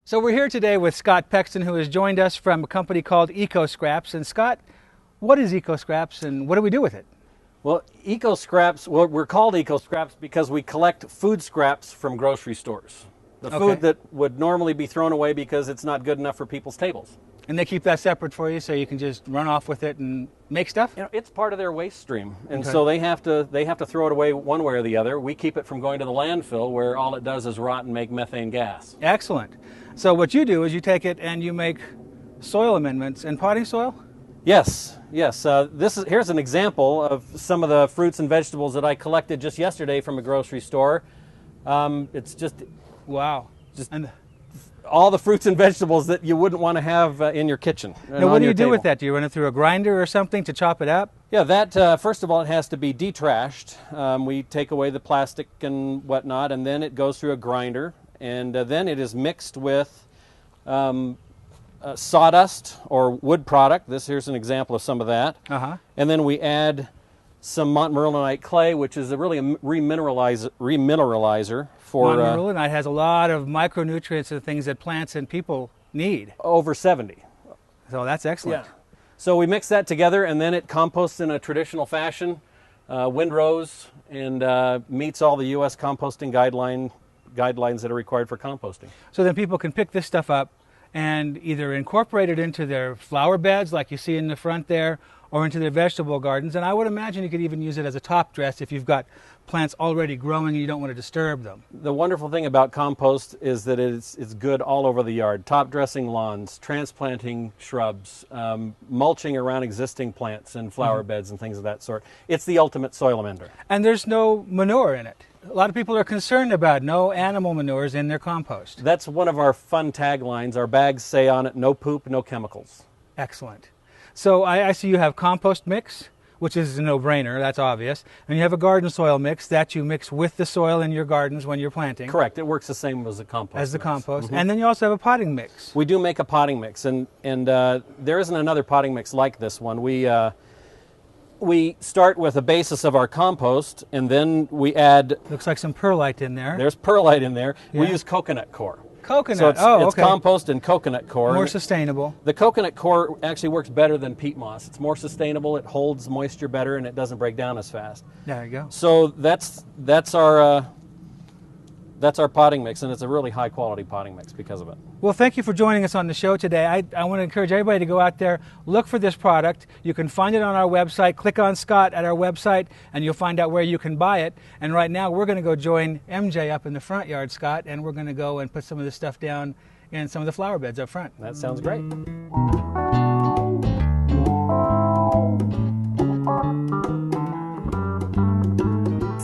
So we're here today with Scott Pexton, who has joined us from a company called EcoScraps. And Scott, what is EcoScraps and what do we do with it? Well, EcoScraps, well, we're called EcoScraps because we collect food scraps from grocery stores. The food that would normally be thrown away because it's not good enough for people's tables. And they keep that separate for you so you can just run off with it and make stuff? You know, it's part of their waste stream, and so they have to throw it away one way or the other. We keep it from going to the landfill where all it does is rot and make methane gas. Excellent. So what you do is you take it and you make soil amendments and potting soil? Yes. Here's an example of some of the fruits and vegetables that I collected just yesterday from a grocery store. It's just wow. And all the fruits and vegetables that you wouldn't want to have in your kitchen. Now, what do you do with that? Do you run it through a grinder or something to chop it up? Yeah, that first of all, it has to be detrashed. We take away the plastic and whatnot, and then it goes through a grinder, and then it is mixed with sawdust or wood product. Here's an example of some of that. And then we add some Montmorillonite clay, which is really a remineralizer for... Montmorillonite has a lot of micronutrients and things that plants and people need. Over 70. So that's excellent. Yeah. So we mix that together, and then it composts in a traditional fashion, windrows, and meets all the U.S. composting guidelines that are required for composting. So then people can pick this stuff up and either incorporate it into their flower beds like you see in the front there, or into their vegetable gardens. And I would imagine you could even use it as a top dress if you've got plants already growing and you don't want to disturb them. The wonderful thing about compost is that it's good all over the yard. Top dressing lawns, transplanting shrubs, mulching around existing plants and flower beds and things of that sort. It's the ultimate soil amender. And there's no manure in it. A lot of people are concerned about no animal manures in their compost. That's one of our fun taglines. Our bags say on it, no poop, no chemicals. Excellent. So I see you have compost mix, which is a no-brainer, that's obvious. And you have a garden soil mix that you mix with the soil in your gardens when you're planting. Correct. It works the same as the compost. As the compost. And then you also have a potting mix. We do make a potting mix, and there isn't another potting mix like this one. We start with a basis of our compost, and then we add... Looks like some perlite in there. There's perlite in there. Yeah. We use coconut coir. Coconut, so it's compost and coconut coir. More sustainable. The coconut coir actually works better than peat moss. It's more sustainable, it holds moisture better, and it doesn't break down as fast. There you go. So that's our potting mix, and it's a really high quality potting mix because of it. Well, thank you for joining us on the show today. I want to encourage everybody to go out there, look for this product. You can find it on our website. Click on Scott at our website, and you'll find out where you can buy it. And right now, we're going to go join MJ up in the front yard, Scott, and we're going to go and put some of this stuff down in some of the flower beds up front. That sounds great.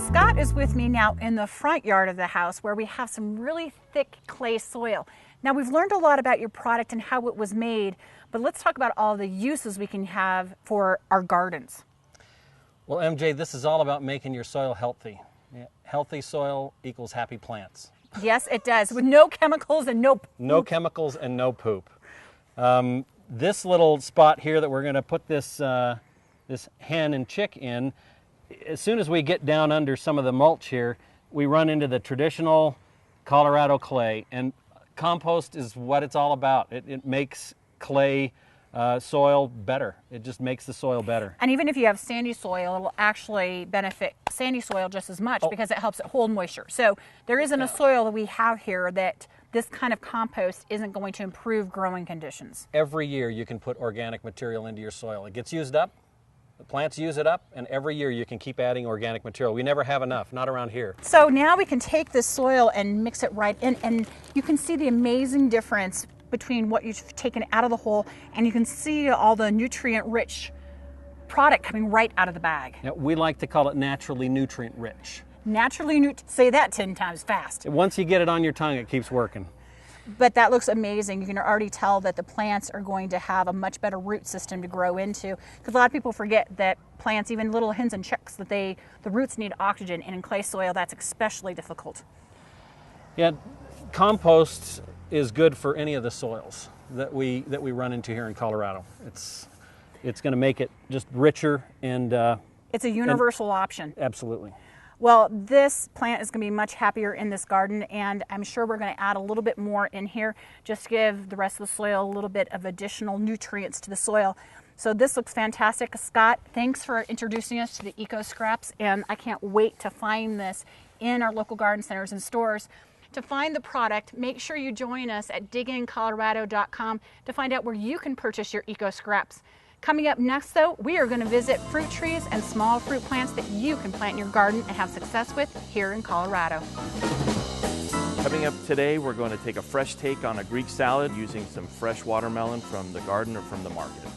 Scott is with me now in the front yard of the house where we have some really thick clay soil. Now, we've learned a lot about your product and how it was made, but let's talk about all the uses we can have for our gardens. Well, MJ, this is all about making your soil healthy. Healthy soil equals happy plants. Yes, it does, with no chemicals and no poop. No chemicals and no poop. This little spot here that we're going to put this hen and chick in, as soon as we get down under some of the mulch here, we run into the traditional Colorado clay, and compost is what it's all about. It makes clay soil better. It just makes the soil better. And even if you have sandy soil, it will actually benefit sandy soil just as much because it helps it hold moisture. So there isn't a soil that we have here that this kind of compost isn't going to improve growing conditions. Every year you can put organic material into your soil. It gets used up. The plants use it up, and every year you can keep adding organic material. We never have enough, not around here. So now we can take this soil and mix it right in, and you can see the amazing difference between what you've taken out of the hole, and you can see all the nutrient-rich product coming right out of the bag. Now, we like to call it naturally nutrient-rich. Say that 10 times fast. Once you get it on your tongue, it keeps working. But that looks amazing. You can already tell that the plants are going to have a much better root system to grow into. Because a lot of people forget that plants, even little hens and chicks, that the roots need oxygen, and in clay soil that's especially difficult. Yeah, compost is good for any of the soils that we run into here in Colorado. It's going to make it just richer and it's a universal option. Absolutely. Well, this plant is going to be much happier in this garden, and I'm sure we're going to add a little bit more in here just to give the rest of the soil a little bit of additional nutrients to the soil. So this looks fantastic. Scott, thanks for introducing us to the EcoScraps, and I can't wait to find this in our local garden centers and stores. To find the product, make sure you join us at digincolorado.com to find out where you can purchase your EcoScraps. Coming up next, though, we are going to visit fruit trees and small fruit plants that you can plant in your garden and have success with here in Colorado. Coming up today, we're going to take a fresh take on a Greek salad using some fresh watermelon from the garden or from the market.